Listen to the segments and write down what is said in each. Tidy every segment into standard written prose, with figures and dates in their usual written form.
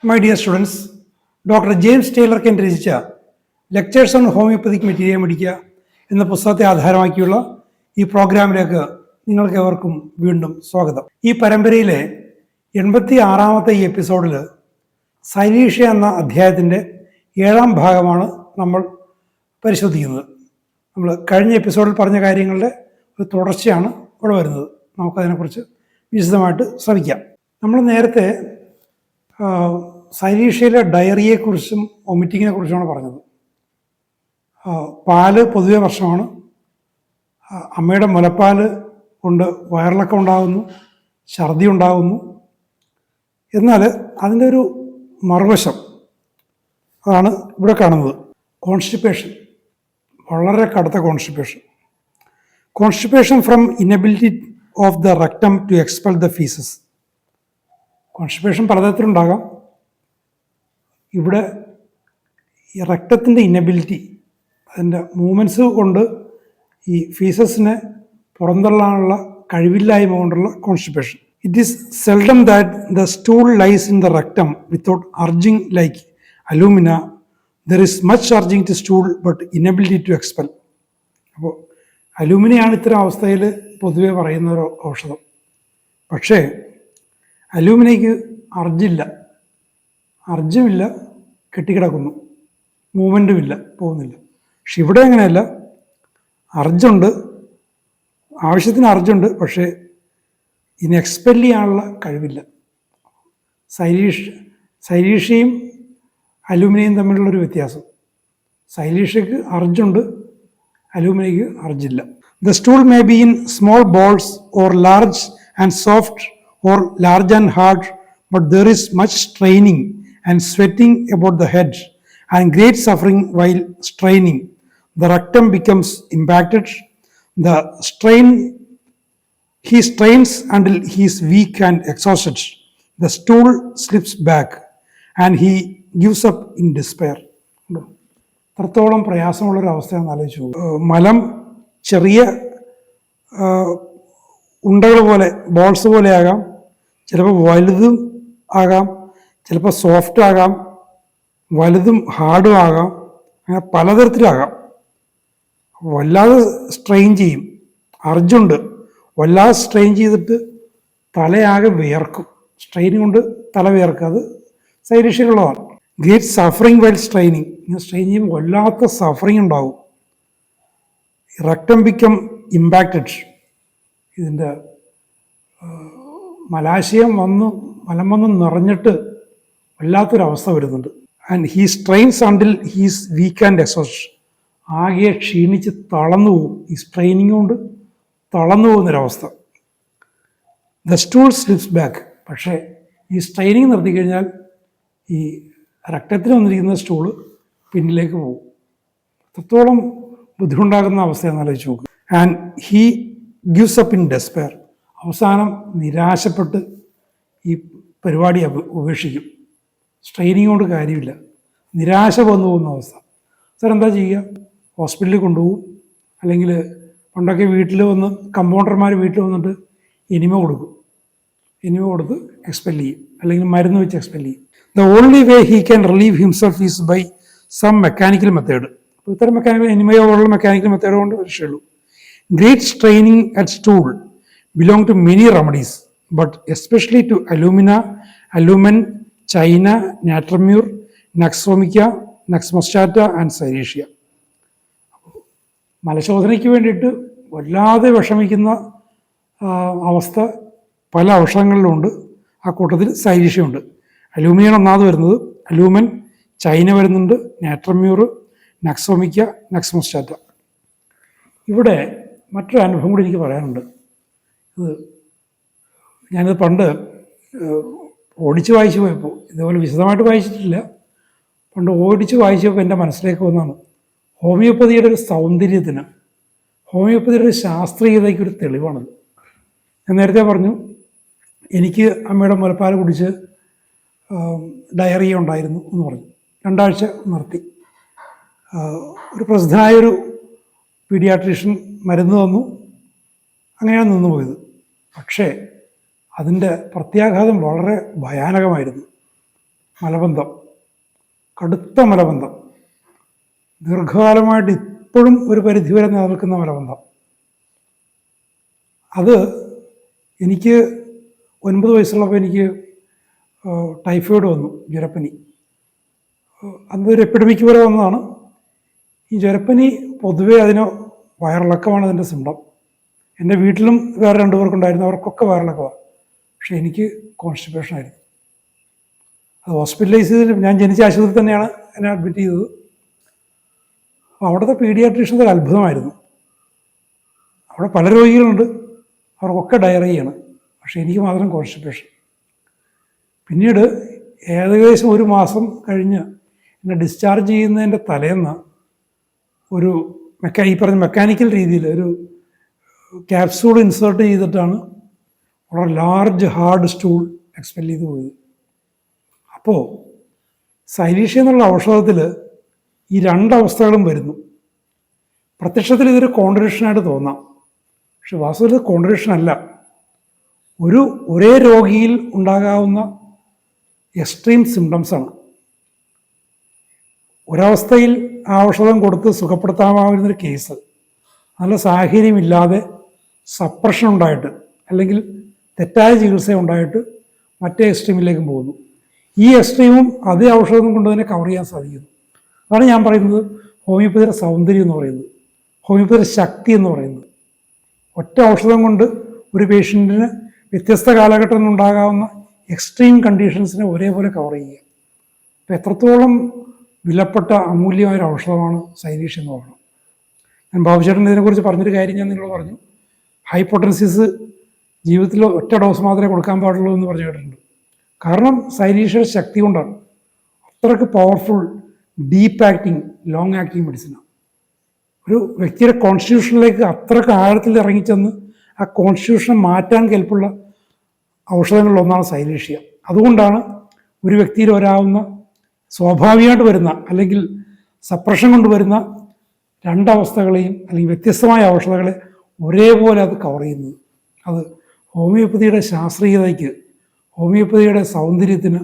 My dear students, doctor James Tyler Kent രചിച്ച lectures on homoeopathic materia medica എന്ന പുസ്തകത്തെ ആധാരമാക്കിയുള്ള ഈ പ്രോഗ്രാമിലേക്ക് നിങ്ങൾക്ക് ഏവർക്കും വീണ്ടും സ്വാഗതം. ഈ പരമ്പരയിലെ 86ാമത്തെ ഈ എപ്പിസോഡിൽ സൈലീഷ്യ എന്ന അധ്യായത്തിൻ്റെ 7ാം ഭാഗമാണ് നമ്മൾ പരിശോധിക്കുന്നത്. നമ്മൾ കഴിഞ്ഞ എപ്പിസോഡിൽ പറഞ്ഞ കാര്യങ്ങളുടെ ഒരു തുടർച്ചയാണ് ഇവിടെ വരുന്നത്. നമുക്കതിനെക്കുറിച്ച് വിശദമായിട്ട് ശ്രമിക്കാം. നമ്മൾ നേരത്തെ സൈലീഷ്യയിലെ ഡയറിയെക്കുറിച്ചും വൊമിറ്റിങ്ങിനെ കുറിച്ചുമാണ് പറഞ്ഞത്. പാല് പൊതുവെ വർഷമാണ്. അമ്മയുടെ മുലപ്പാൽ കൊണ്ട് വയറിളക്കം ഉണ്ടാകുന്നു, ഛർദി ഉണ്ടാകുന്നു. എന്നാൽ അതിൻ്റെ ഒരു മറുവശം അതാണ് ഇവിടെ കാണുന്നത്. കോൺസ്റ്റിപ്പേഷൻ, വളരെ കടുത്ത constipation. Constipation from inability of the rectum to expel the faeces. Constipation പലതരത്തിലുണ്ടാകാം. ഇവിടെ ഈ റെക്ടത്തിൻ്റെ ഇനബിലിറ്റി, അതിൻ്റെ മൂവ്മെൻറ്റ്സ് കൊണ്ട് ഈ ഫീസസിനെ പുറന്തള്ളാനുള്ള കഴിവില്ലായ്മ കൊണ്ടുള്ള constipation. It is seldom that the stool lies in the rectum without urging like alumina. There is much urging to stool but inability to expel. അപ്പോൾ അലൂമിനയാണ് ഇത്തരം അവസ്ഥയിൽ പൊതുവെ പറയുന്ന ഒരു ഔഷധം. പക്ഷേ അലൂമിനയ്ക്ക് അർജുമില്ല, കെട്ടിക്കിടക്കുന്നു, മൂവ്മെൻറ്റുമില്ല, പോകുന്നില്ല. പക്ഷെ ഇവിടെ അങ്ങനെയല്ല. അർജുണ്ട്, ആവശ്യത്തിന് അർജുണ്ട്, പക്ഷേ ഇതിനെ എക്സ്പെൽ ചെയ്യാനുള്ള കഴിവില്ല. സൈലീഷ്യയും അലൂമിനിയും തമ്മിലുള്ളൊരു വ്യത്യാസം. സൈലീഷ്യക്ക് അർജുണ്ട്, അലൂമിനിയക്ക് അർജില്ല. The stool may be in small balls or large and soft or large and hard, but there is much straining and sweating about the head and great suffering while straining. The rectum becomes impacted. He strains until he is weak and exhausted. The stool slips back and he gives up in despair. അത്രത്തോളം പ്രയാസമുള്ളൊരു അവസ്ഥയാണെന്ന് ആലോചിച്ചു. മലം ചെറിയ ഉണ്ടകൾ പോലെ, balls പോലെ ആകാം, ചിലപ്പോൾ വലുതും ആകാം, ചിലപ്പോൾ സോഫ്റ്റ് ആകാം, വലുതും ഹാർഡും ആകാം, അങ്ങനെ പലതരത്തിലാകാം. വല്ലാതെ സ്ട്രെയിൻ ചെയ്യും, അർജുണ്ട്, വല്ലാതെ സ്ട്രെയിൻ ചെയ്തിട്ട് തലയാകെ വിയർക്കും. സ്ട്രെയിൻ കൊണ്ട് തല വിയർക്കും. അത് സൈലീഷ്യയിലുള്ളതാണ്. Great suffering while straining. ഇങ്ങനെ സ്ട്രെയിൻ ചെയ്യുമ്പോൾ വല്ലാത്ത സഫറിങ് ഉണ്ടാവും. Rectum become impacted. ഇതിൻ്റെ മലാശയം മലം വന്ന് നിറഞ്ഞിട്ട് വല്ലാത്തൊരവസ്ഥ വരുന്നുണ്ട്. And he strains until he's weak and exhaust. ആകെ ക്ഷീണിച്ച് തളർന്നു പോകും. ഈ സ്ട്രെയിനിങ് കൊണ്ട് തളർന്നു പോകുന്നൊരവസ്ഥ. The stool slips back. പക്ഷേ ഈ സ്ട്രെയിനിങ് നിർത്തിക്കഴിഞ്ഞാൽ ഈ രക്തത്തിൽ വന്നിരിക്കുന്ന സ്റ്റൂള് പിന്നിലേക്ക് പോകും. അത്രത്തോളം ബുദ്ധിമുട്ടാകുന്ന അവസ്ഥയെന്ന് ആലോചിച്ച് നോക്കുക. And he gives up in despair. അവസാനം നിരാശപ്പെട്ട് ഈ പരിപാടി ഉപേക്ഷിക്കും. സ്ട്രെയിനിങ് കൊണ്ട് കാര്യമില്ല, നിരാശ വന്നു പോകുന്ന അവസ്ഥ. സാർ എന്താ ചെയ്യുക? ഹോസ്പിറ്റലിൽ കൊണ്ടുപോകും. അല്ലെങ്കിൽ പണ്ടൊക്കെ വീട്ടിൽ വന്ന് കമ്പൗണ്ടർമാർ വീട്ടിൽ വന്നിട്ട് എനിമ കൊടുക്കും. എനിമ കൊടുത്ത് എക്സ്പെൽ ചെയ്യും, അല്ലെങ്കിൽ മരുന്ന് വെച്ച് എക്സ്പെൽ ചെയ്യും. The only way he can relieve himself is by some mechanical method. അപ്പോൾ ഇത്തരം എനിമയോടുള്ള മെക്കാനിക്കൽ മെത്തേഡ് കൊണ്ട് രക്ഷയുള്ളൂ. Great straining at stool belong to many remedies, but especially to alumina, alumen, china, natramur, naxomica, naxmostata and cilicia. മലശോധനയ്ക്ക് വേണ്ടിയിട്ട് വല്ലാതെ വിഷമിക്കുന്ന അവസ്ഥ പല ഔഷധങ്ങളിലുണ്ട്. ആ കൂട്ടത്തിൽ സൈലീഷ്യമുണ്ട്. അലൂമിനിയാണ് ഒന്നാമത് വരുന്നത്. അലൂമൻ, ചൈന വരുന്നുണ്ട്, നാട്രമ്യൂർ, നക്സോമിക്ക, നക്സ്മോസ്റ്റാറ്റ. ഇവിടെ മറ്റൊരു അനുഭവം കൂടി എനിക്ക് പറയാനുണ്ട്. ഞാനിത് പണ്ട് ഓടിച്ച് വായിച്ചു പോയപ്പോൾ, ഇതുപോലെ വിശദമായിട്ട് വായിച്ചിട്ടില്ല, പണ്ട് ഓടിച്ച് വായിച്ചപ്പോൾ എൻ്റെ മനസ്സിലേക്ക് വന്നതാണ് ഹോമിയോപ്പതിയുടെ ഒരു സൗന്ദര്യത്തിന്, ഹോമിയോപ്പതിയുടെ ഒരു ശാസ്ത്രീയതയ്ക്കൊരു തെളിവാണത്. ഞാൻ നേരത്തെ പറഞ്ഞു, എനിക്ക് അമ്മയുടെ മുലപ്പാൽ കുടിച്ച് ഡയറിയ ഉണ്ടായിരുന്നു എന്ന് പറഞ്ഞു. 2 ആഴ്ച നിർത്തി. ഒരു പ്രസിദ്ധനായൊരു പീഡിയാട്രീഷ്യൻ മരുന്ന് തന്നു. അങ്ങനെയാണ് നിന്നുപോയത്. പക്ഷേ അതിൻ്റെ പ്രത്യാഘാതം വളരെ ഭയാനകമായിരുന്നു. മലബന്ധം, കടുത്ത മലബന്ധം, ദീർഘകാലമായിട്ട് ഇപ്പോഴും ഒരു പരിധിവരെ നിലനിൽക്കുന്ന മലബന്ധം. അത് എനിക്ക് 9 വയസ്സുള്ളപ്പോൾ എനിക്ക് ടൈഫോയിഡ് വന്നു, ജ്വരപ്പനി. അതൊരു എപ്പിഡമിക് പോലെ വന്നതാണ്. ഈ ജ്വരപ്പനി പൊതുവേ അതിന് വയറിളക്കമാണ് അതിൻ്റെ സിംറ്റം. എൻ്റെ വീട്ടിലും വേറെ 2 പേർക്കുണ്ടായിരുന്നു, അവർക്കൊക്കെ വയറിളക്കമാണ്. പക്ഷേ എനിക്ക് കോൺസ്റ്റിപ്പേഷനായിരുന്നു. അത് ഹോസ്പിറ്റലൈസ് ചെയ്തിട്ട്, ഞാൻ ജനിച്ച ആശുപത്രി തന്നെയാണ് എന്നെ അഡ്മിറ്റ് ചെയ്തത്. അപ്പോൾ അവിടുത്തെ പീഡിയാട്രീഷ്യൻസ് ഒരു അത്ഭുതമായിരുന്നു. അവിടെ പല രോഗികളുണ്ട്, അവർക്കൊക്കെ ഡയറിയാണ്, പക്ഷേ എനിക്ക് മാത്രം കോൺസ്റ്റിപ്പേഷൻ. പിന്നീട് ഏകദേശം 1 മാസം കഴിഞ്ഞ് എന്നെ ഡിസ്ചാർജ് ചെയ്യുന്നതിൻ്റെ തലേന്ന് ഒരു ഈ പറഞ്ഞ മെക്കാനിക്കൽ രീതിയിൽ ഒരു ക്യാപ്സൂൾ ഇൻസേർട്ട് ചെയ്തിട്ടാണ് വളരെ ലാർജ് ഹാർഡ് സ്റ്റൂൾ എക്സ്പെൽ ചെയ്ത് പോയത്. അപ്പോൾ സൈലീഷ്യ എന്നുള്ള ഔഷധത്തിൽ ഈ 2 അവസ്ഥകളും വരുന്നു. പ്രത്യക്ഷത്തിൽ ഇതൊരു കോൺട്രഡിക്ഷനായിട്ട് തോന്നാം, പക്ഷെ വാസ്തവത്തിൽ കോൺട്രഡിക്ഷൻ അല്ല. ഒരേ രോഗിയിൽ ഉണ്ടാകാവുന്ന എക്സ്ട്രീം സിംറ്റംസാണ്. ഒരവസ്ഥയിൽ ആ ഔഷധം കൊടുത്ത് സുഖപ്പെടുത്താമാവുന്നൊരു കേസ് നല്ല സാഹചര്യമില്ലാതെ സപ്രഷൻ ഉണ്ടായിട്ട് അല്ലെങ്കിൽ തെറ്റായ ചികിത്സ ഉണ്ടായിട്ട് മറ്റേ എക്സ്ട്രീമിലേക്കും പോകുന്നു. ഈ എക്സ്ട്രീമും അതേ ഔഷധം കൊണ്ട് തന്നെ കവർ ചെയ്യാൻ സാധിക്കുന്നു. അതാണ് ഞാൻ പറയുന്നത് ഹോമിയോപ്പതിയുടെ സൗന്ദര്യം എന്ന് പറയുന്നത്, ഹോമിയോപ്പതിയുടെ ശക്തി എന്ന് പറയുന്നത്. ഒറ്റ ഔഷധം കൊണ്ട് ഒരു പേഷ്യൻറ്റിന് വ്യത്യസ്ത കാലഘട്ടത്തിൽ ഉണ്ടാകാവുന്ന എക്സ്ട്രീം കണ്ടീഷൻസിനെ ഒരേപോലെ കവർ ചെയ്യുക. അപ്പോൾ എത്രത്തോളം വിലപ്പെട്ട അമൂല്യമായൊരു ഔഷധമാണ് സൈലീഷ്യ എന്ന് പറയുന്നത്. ഞാൻ ബാബുചേട്ടൻ ഇതിനെക്കുറിച്ച് പറഞ്ഞൊരു കാര്യം ഞാൻ നിങ്ങളോട് പറഞ്ഞു. ഹൈ പൊട്ടൻസീസ് ജീവിതത്തിൽ ഒറ്റ ഡോസ് മാത്രമേ കൊടുക്കാൻ പാടുള്ളൂ എന്ന് പറഞ്ഞു കേട്ടിട്ടുണ്ട്. കാരണം സൈലീഷ്യയുടെ ശക്തി കൊണ്ടാണ്. അത്രയ്ക്ക് powerful, deep acting, long acting മെഡിസിനാണ്. ഒരു വ്യക്തിയുടെ കോൺസ്റ്റിറ്റ്യൂഷനിലേക്ക് അത്രയ്ക്ക് ആഴത്തിൽ ഇറങ്ങിച്ചെന്ന് ആ കോൺസ്റ്റിറ്റ്യൂഷനെ മാറ്റാൻ കെൽപ്പുള്ള ഔഷധങ്ങളിലൊന്നാണ് സൈലീഷ്യ. അതുകൊണ്ടാണ് ഒരു വ്യക്തിയിൽ വരാവുന്ന സ്വാഭാവികമായിട്ട് വരുന്ന അല്ലെങ്കിൽ സപ്രഷൻ കൊണ്ടുവരുന്ന 2 അവസ്ഥകളെയും അല്ലെങ്കിൽ വ്യത്യസ്തമായ ഔഷധങ്ങളെ ഒരേപോലെ അത് കവർ ചെയ്യുന്നത്. അത് ഹോമിയോപ്പതിയുടെ ശാസ്ത്രീയതയ്ക്ക്, ഹോമിയോപ്പതിയുടെ സൗന്ദര്യത്തിന്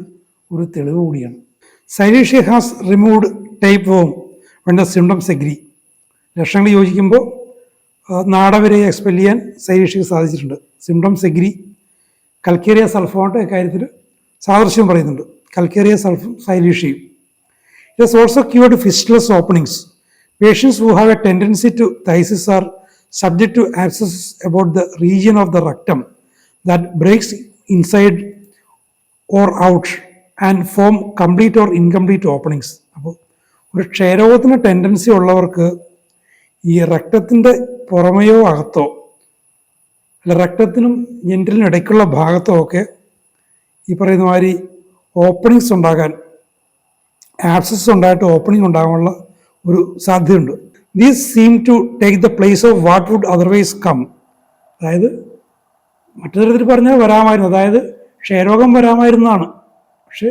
ഒരു തെളിവ് കൂടിയാണ്. Silicea has removed tapeworm when the symptoms agree. ലക്ഷണങ്ങൾ യോജിക്കുമ്പോൾ നാടവരെ എക്സ്പെൽ ചെയ്യാൻ സൈലീഷ്യക്ക് സാധിച്ചിട്ടുണ്ട്. Symptoms agree. കൽക്കേറിയ സൾഫോണ്ട് ഇക്കാര്യത്തിൽ സാദൃശ്യം പറയുന്നുണ്ട്. കൽക്കേറിയ സൾഫും സൈലീഷ്യയും. It has also cured fistulous openings. Patients who have a tendency to phthisis are subject to abscess about the region of the rectum that breaks inside or out and form complete or incomplete openings. അപ്പോൾ ഒരു ക്ഷയരോഗത്തിന് tendency ഉള്ളവർക്ക് ഈ രക്തത്തിൻ്റെ പുറമെയോ അകത്തോ അല്ല രക്തത്തിനും ജെൻറ്റലിനും ഇടയ്ക്കുള്ള ഭാഗത്തോ ഒക്കെ ഈ പറയുന്ന മാതിരി ഓപ്പണിങ്സ് ഉണ്ടാകാൻ, ആബ്സസ് ഉണ്ടായിട്ട് ഓപ്പണിംഗ് ഉണ്ടാകാനുള്ള ഒരു സാധ്യതയുണ്ട്. These seem to take the place of what would otherwise come. അതായത് മറ്റു തരത്തിൽ പറഞ്ഞാൽ വരാമായിരുന്നു, അതായത് ക്ഷയരോഗം വരാമായിരുന്നതാണ്. പക്ഷെ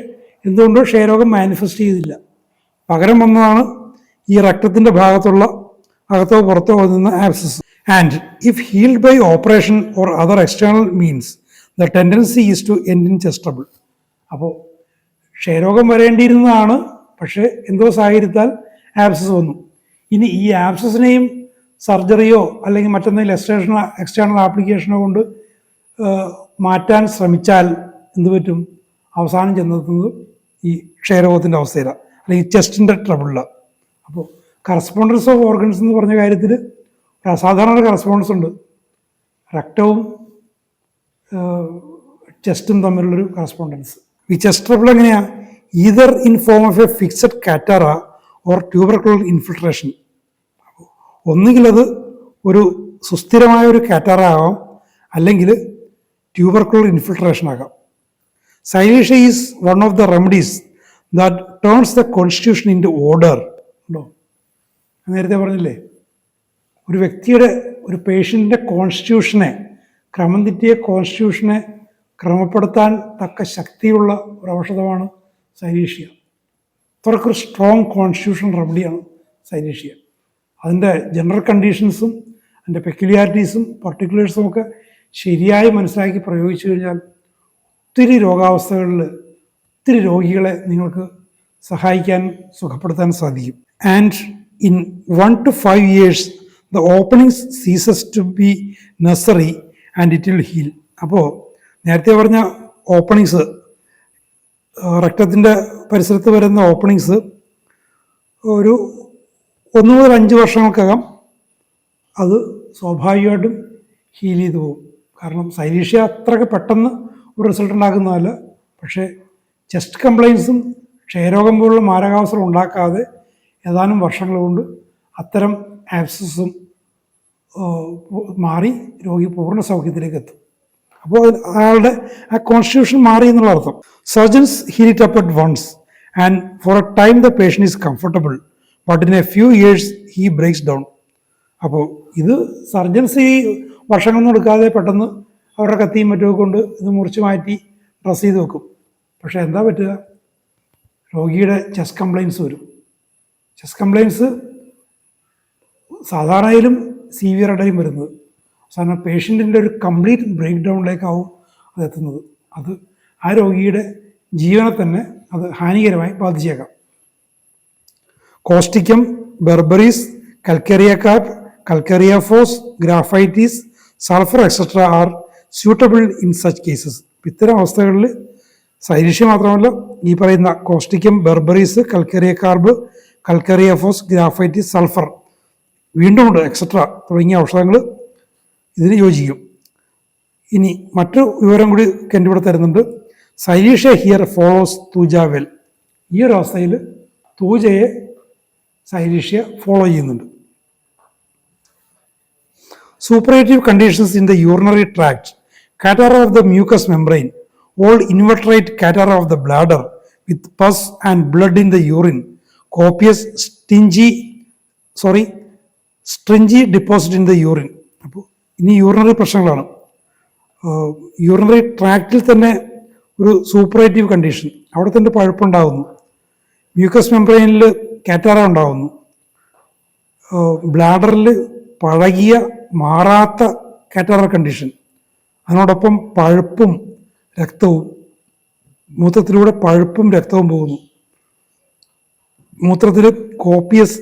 എന്തുകൊണ്ടോ ക്ഷയരോഗം മാനിഫെസ്റ്റ് ചെയ്തില്ല. പകരം വന്നതാണ് ഈ രക്തത്തിൻ്റെ ഭാഗത്തുള്ള അകത്തോ പുറത്തോ വന്ന abscess. And if healed by operation or other external means the tendency is to end in chest trouble. അപ്പോൾ ക്ഷയരോഗം വരേണ്ടിയിരുന്നതാണ്, പക്ഷേ എന്തോ സാഹചര്യത്താൽ ആബ്സസ് വന്നു. ഇനി ഈ ആബ്സസിനെയും സർജറിയോ അല്ലെങ്കിൽ മറ്റെന്തെങ്കിലും എക്സ്റ്റേണൽ ആപ്ലിക്കേഷനോ കൊണ്ട് മാറ്റാൻ ശ്രമിച്ചാൽ എന്ത് പറ്റും? അവസാനം ചെന്നെത്തുന്നത് ഈ ക്ഷയരോഗത്തിൻ്റെ അവസ്ഥയിലാണ്, അല്ലെങ്കിൽ ചെസ്റ്റിൻ്റെ ട്രബിളിലാണ്. അപ്പോൾ കറസ്പോണ്ടൻസ് ഓഫ് ഓർഗൻസ് എന്ന് പറഞ്ഞ കാര്യത്തിൽ ഒരു അസാധാരണ കറസ്പോണ്ടൻസ് ഉണ്ട്. രക്തവും ചെസ്റ്റും തമ്മിലുള്ളൊരു കറസ്പോണ്ടൻസ്. ഈ ചെസ്റ്റ് ട്രബിൾ എങ്ങനെയാണ്? Either in form of a fixed catarrh or tubercular infiltration. ഒന്നുകിൽ അത് ഒരു സുസ്ഥിരമായ ഒരു കാറ്റാറ ആകാം, അല്ലെങ്കിൽ ട്യൂബർക്കുലർ ഇൻഫിൽട്രേഷൻ ആകാം. Silicea is one of the remedies that turns the constitution into order. ഉണ്ടോ? നേരത്തെ പറഞ്ഞില്ലേ, ഒരു വ്യക്തിയുടെ, ഒരു പേഷ്യൻറ്റിൻ്റെ കോൺസ്റ്റിറ്റ്യൂഷനെ, ക്രമം തെറ്റിയ കോൺസ്റ്റിറ്റ്യൂഷനെ ക്രമപ്പെടുത്താൻ തക്ക ശക്തിയുള്ള ഒരു ഔഷധമാണ് സൈലീഷ്യ. അത്രക്കൊരു സ്ട്രോങ് കോൺസ്റ്റിറ്റ്യൂഷണൽ റെമഡിയാണ് സൈലീഷ്യ. അതിൻ്റെ ജനറൽ കണ്ടീഷൻസും അതിൻ്റെ പെക്യുലിയാരിറ്റീസും പർട്ടിക്കുലേഴ്സും ഒക്കെ ശരിയായി മനസ്സിലാക്കി പ്രയോഗിച്ചു കഴിഞ്ഞാൽ ഒത്തിരി രോഗാവസ്ഥകളിൽ ഒത്തിരി രോഗികളെ നിങ്ങൾക്ക് സഹായിക്കാൻ സുഖപ്പെടുത്താൻ സാധിക്കും. And in 1 to 5 years the openings ceases to be necessary and it will heal. അപ്പോൾ നേരത്തെ പറഞ്ഞ ഓപ്പണിങ്സ്, രക്തത്തിൻ്റെ പരിസരത്ത് വരുന്ന ഓപ്പണിങ്സ് ഒരു 1 മുതൽ 5 വർഷങ്ങൾക്കകം അത് സ്വാഭാവികമായിട്ടും ഹീൽ ചെയ്തു പോകും. കാരണം സൈലീഷ്യ അത്രയ്ക്ക് പെട്ടെന്ന് ഒരു റിസൾട്ട് ഉണ്ടാക്കുന്നതല്ല. പക്ഷേ ചെസ്റ്റ് കംപ്ലയിൻസും ക്ഷയരോഗം പോലുള്ള മാരകാവസ്ഥകൾ ഉണ്ടാക്കാതെ ഏതാനും വർഷങ്ങൾ കൊണ്ട് അത്തരം ആബ്സസും മാറി രോഗി പൂർണ്ണ സൗഖ്യത്തിലേക്ക് എത്തും. അപ്പോൾ അയാളുടെ ആ കോൺസ്റ്റിറ്റ്യൂഷൻ മാറി എന്നുള്ള അർത്ഥം. Surgeons heal it up at once and for a time the patient is comfortable but in a few years he breaks down. അപ്പോൾ ഇത് സർജൻസ് ഈ വർഷങ്ങളൊന്നും എടുക്കാതെ പെട്ടെന്ന് അവരുടെ കത്തിയും മറ്റുമൊക്കെ കൊണ്ട് ഇത് മുറിച്ച് മാറ്റി ഡ്രസ് ചെയ്ത് വെക്കും. പക്ഷേ എന്താ പറ്റുക? രോഗിയുടെ ചെസ്റ്റ് കംപ്ലയിൻസ് വരും. ചെസ്റ്റ് കംപ്ലയിൻസ് സാധാരണയിലും സീവിയറായിട്ടും വരുന്നത്. അവസാനം പേഷ്യൻറ്റിൻ്റെ ഒരു കംപ്ലീറ്റ് ബ്രേക്ക് ഡൗണിലേക്കാവും അത് എത്തുന്നത്. അത് ആ രോഗിയുടെ ജീവനെ തന്നെ അത് ഹാനികരമായി ബാധിച്ചേക്കാം. Causticum, berberis, calcarea carb, calcarea phos, graphites, sulphur etcetera are suitable in such cases. ഇത്തരം അവസ്ഥകളിൽ സൈലീഷ്യ മാത്രമല്ല, ഈ പറയുന്ന കോസ്റ്റിക്കം, berberis, കൽക്കേറിയ carb, കൽക്കേറിയ phos, graphites, sulphur, വീണ്ടും ഉണ്ട് എക്സെട്ര തുടങ്ങിയ ഔഷധങ്ങൾ ഇതിന് യോജിക്കും. ഇനി മറ്റു വിവരം കൂടി ഇവിടെ തരുന്നുണ്ട്. സൈലീഷ്യ ഹിയർ ഫോളോസ് തൂജ വെൽ. ഈ ഒരു അവസ്ഥയിൽ തൂജയെ സൈലീഷ്യ ഫോളോ ചെയ്യുന്നുണ്ട്. Suppurative conditions in the urinary tract, catarrh of the mucous membrane, old invertebrate catarrh of the bladder with pus and blood in the urine, copious stringy deposit in the urine. അപ്പോൾ ഇനി urinary പ്രശ്നങ്ങളാണ്. Urinary ട്രാക്റ്റിൽ തന്നെ ഒരു സൂപ്പറേറ്റീവ് condition, അവിടെ തന്നെ പഴുപ്പുണ്ടാകുന്നു, mucus മെംബ്രെയിനിൽ കാറ്റാറ ഉണ്ടാകുന്നു, ബ്ലാഡറിൽ പഴകിയ മാറാത്ത കാറ്റാറ കണ്ടീഷൻ, അതിനോടൊപ്പം പഴുപ്പും രക്തവും, മൂത്രത്തിലൂടെ പഴുപ്പും രക്തവും പോകുന്നു, മൂത്രത്തിൽ കോപ്പിയസ്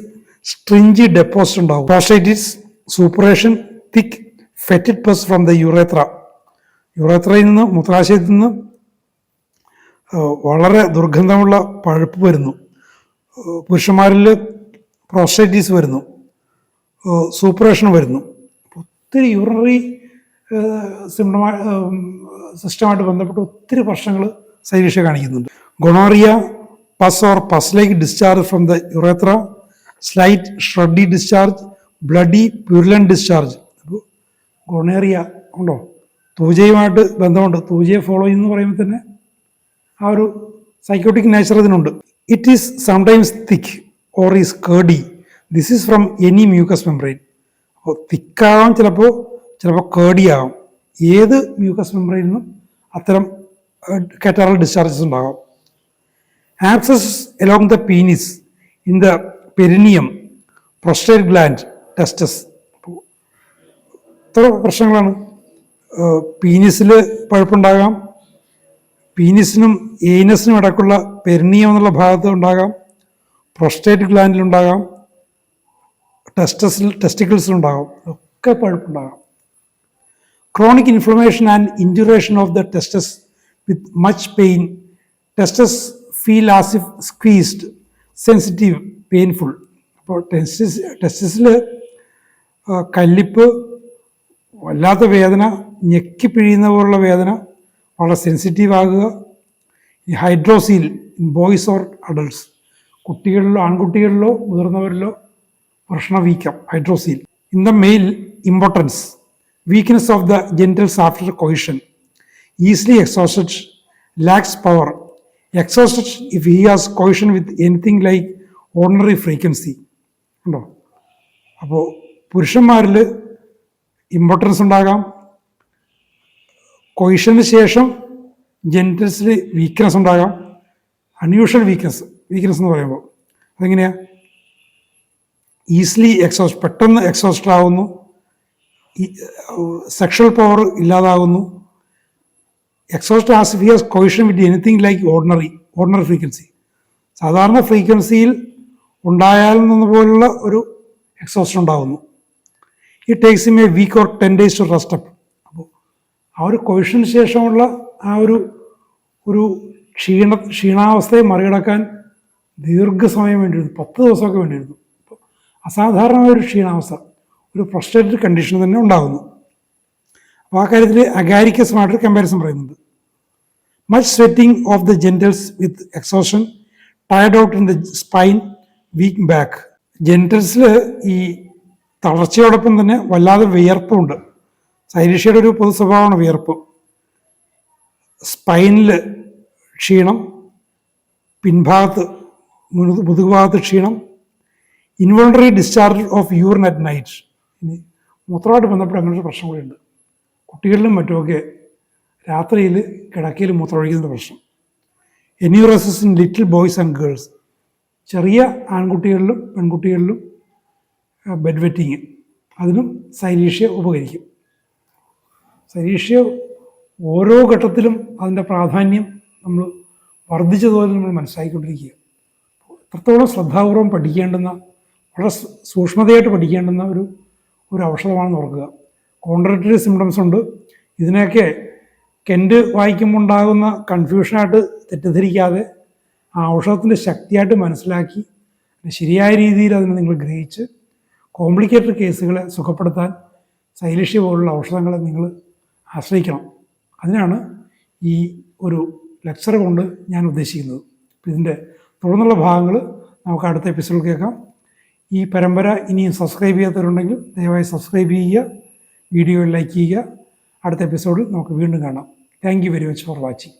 സ്ട്രിഞ്ചി ഡെപ്പോസിറ്റ് ഉണ്ടാകും, prostatitis, suppuration, thick fetid pus from the urethra. യുറേത്രയിൽ നിന്ന്, മൂത്രാശയത്തിൽ നിന്ന് വളരെ ദുർഗന്ധമുള്ള പഴുപ്പ് വരുന്നു. പുരുഷന്മാരിൽ പ്രോസ്റ്റേറ്റീസ് വരുന്നു, സൂപ്പറേഷൻ വരുന്നു. ഒത്തിരി യൂറിനറി സിസ്റ്റമായിട്ട് ബന്ധപ്പെട്ട് ഒത്തിരി പ്രശ്നങ്ങൾ സൈലീഷ്യ കാണിക്കുന്നുണ്ട്. Gonorrhoea, pus or pus like discharge from the urethra, slight shreddy discharge, bloody purulent discharge. അപ്പോൾ ഗൊണേറിയ ഉണ്ടോ? തൂജയുമായിട്ട് ബന്ധമുണ്ട്. തൂജയെ ഫോളോ ചെയ്യുന്നു പറയുമ്പോൾ തന്നെ ആ ഒരു സൈക്കോട്ടിക് നേച്ചർ ഇതിനുണ്ട്. It is sometimes thick or is curdy. This is from any mucous membrane. അപ്പോൾ തിക്കാവാം, ചിലപ്പോൾ കേർഡിയാകാം. ഏത് മ്യൂക്കസ് മെംബ്രെയിനിൽ നിന്നും അത്തരം കാറ്റാറൽ ഡിസ്ചാർജസ് ഉണ്ടാകാം. Abscess along the penis, in the perineum, prostate gland, testes. ഇത്ര പ്രശ്നങ്ങളാണ്. പീനിസിൽ പഴുപ്പുണ്ടാകാം, പീനിസിനും ഏനസിനും ഇടയ്ക്കുള്ള പെരിനിയം എന്നുള്ള ഭാഗത്ത് ഉണ്ടാകാം, പ്രൊസ്റ്റേറ്റ് ഗ്ലാൻഡിലുണ്ടാകാം, ടെസ്റ്റിക്കിൾസിലുണ്ടാകാം, ഒക്കെ പഴുപ്പുണ്ടാകാം. Chronic inflammation and induration of the testes with much pain, testes feel as if squeezed, sensitive, painful. അപ്പോൾ ടെസ്റ്റിസിൽ കല്ലിപ്പ്, വല്ലാത്ത വേദന, ഞെക്കി പിഴിയുന്ന പോലുള്ള വേദന, വളരെ സെൻസിറ്റീവ് ആകുക. ഈ hydrocele in boys or adults, കുട്ടികളിലോ ആൺകുട്ടികളിലോ മുതിർന്നവരിലോ വൃഷണവീക്കം, hydrocele. In the male, importance, weakness of the genitals after coition, easily exhausted, lax power, exhausted if he has coition with anything like ordinary frequency. ഉണ്ടോ? അപ്പോൾ പുരുഷന്മാരിൽ importance ഉണ്ടാകാം, കൊയിഷന് ശേഷം ജെനിറ്റൽസിൽ വീക്ക്നെസ് ഉണ്ടാകാം, അൺയൂഷ്വൽ വീക്ക്നെസ് എന്ന് പറയുമ്പോൾ അതെങ്ങനെയാണ്? ഈസിലി എക്സോസ്റ്റ്, പെട്ടെന്ന് എക്സോസ്റ്റ് ആകുന്നു, സെക്ഷൽ പവർ ഇല്ലാതാകുന്നു. Exhaust as if he has coition with anything like ordinary frequency. സാധാരണ ഫ്രീക്വൻസിയിൽ ഉണ്ടായാൽ പോലുള്ള ഒരു എക്സോഷൻ ഉണ്ടാകുന്നു. ഈ takes him a week or 10 days to rest up. അപ്പോൾ ആ ഒരു കൊയ്ഷന് ശേഷമുള്ള ആ ഒരു ക്ഷീണാവസ്ഥയെ മറികടക്കാൻ ദീർഘസമയം വേണ്ടിയിരുന്നു, 10 ദിവസമൊക്കെ വേണ്ടിയിരുന്നു. അപ്പോൾ അസാധാരണമായ ഒരു ക്ഷീണാവസ്ഥ, ഒരു ഫ്രസ്ട്രേറ്റഡ് കണ്ടീഷൻ തന്നെ ഉണ്ടാകുന്നു. അപ്പോൾ ആ കാര്യത്തിൽ അഗാരിക്കസുമായിട്ടൊരു കമ്പാരിസൺ പറയുന്നുണ്ട്. Much sweating of the genitals with exhaustion, tired out in the spine, weak back. ജെൻറ്റൽസിൽ ഈ തളർച്ചയോടൊപ്പം തന്നെ വല്ലാതെ വിയർപ്പുണ്ട്. സൈരീഷ്യയുടെ ഒരു പൊതു സ്വഭാവമാണ് വിയർപ്പ്. സ്പൈനിൽ ക്ഷീണം, പിൻഭാഗത്ത് മുതുകുഭാഗത്ത് ക്ഷീണം, involuntary discharge of urine at night. ഇനി മൂത്രമായിട്ട് ബന്ധപ്പെട്ട് അങ്ങനെ ഒരു പ്രശ്നം കൂടിയുണ്ട്. കുട്ടികളിലും മറ്റുമൊക്കെ രാത്രിയിൽ കിടക്കയിൽ മൂത്രമൊഴിക്കുന്ന പ്രശ്നം. Enuresis in little boys and girls. ചെറിയ ആൺകുട്ടികളിലും പെൺകുട്ടികളിലും ബെഡ് വെറ്റിങ്, അതിനും സൈരീഷ്യ ഉപകരിക്കും. സൈരീഷ്യ ഓരോ ഘട്ടത്തിലും അതിൻ്റെ പ്രാധാന്യം നമ്മൾ വർദ്ധിച്ചതുപോലെ നമ്മൾ മനസ്സിലാക്കിക്കൊണ്ടിരിക്കുക. എത്രത്തോളം ശ്രദ്ധാപൂർവം പഠിക്കേണ്ടുന്ന, വളരെ സൂക്ഷ്മതയായിട്ട് പഠിക്കേണ്ടുന്ന ഒരു ഔഷധമാണെന്ന് ഓർക്കുക. കോൺട്രഡക്ടറി സിംറ്റംസ് ഉണ്ട്. ഇതിനെയൊക്കെ കെൻറ്റ് വായിക്കുമ്പോൾ ഉണ്ടാകുന്ന കൺഫ്യൂഷനായിട്ട് തെറ്റിദ്ധരിക്കാതെ ആ ഔഷധത്തിൻ്റെ ശക്തിയായിട്ട് മനസ്സിലാക്കി ശരിയായ രീതിയിൽ അതിനെ നിങ്ങൾ ഗ്രഹിച്ച് കോംപ്ലിക്കേറ്റഡ് കേസുകളെ സുഖപ്പെടുത്താൻ സൈലേഷ്യ പോലുള്ള ഔഷധങ്ങളെ നിങ്ങൾ ആശ്രയിക്കണം. അതിനാണ് ഈ ഒരു ലെക്ചർ കൊണ്ട് ഞാൻ ഉദ്ദേശിക്കുന്നത്. ഇതിൻ്റെ തുടർന്നുള്ള ഭാഗങ്ങൾ നമുക്ക് അടുത്ത എപ്പിസോഡിൽ കേൾക്കാം. ഈ പരമ്പര ഇനിയും സബ്സ്ക്രൈബ് ചെയ്യാത്തവരുണ്ടെങ്കിൽ ദയവായി സബ്സ്ക്രൈബ് ചെയ്യുക, വീഡിയോ ലൈക്ക് ചെയ്യുക. അടുത്ത എപ്പിസോഡിൽ നമുക്ക് വീണ്ടും കാണാം. Thank you very much for watching.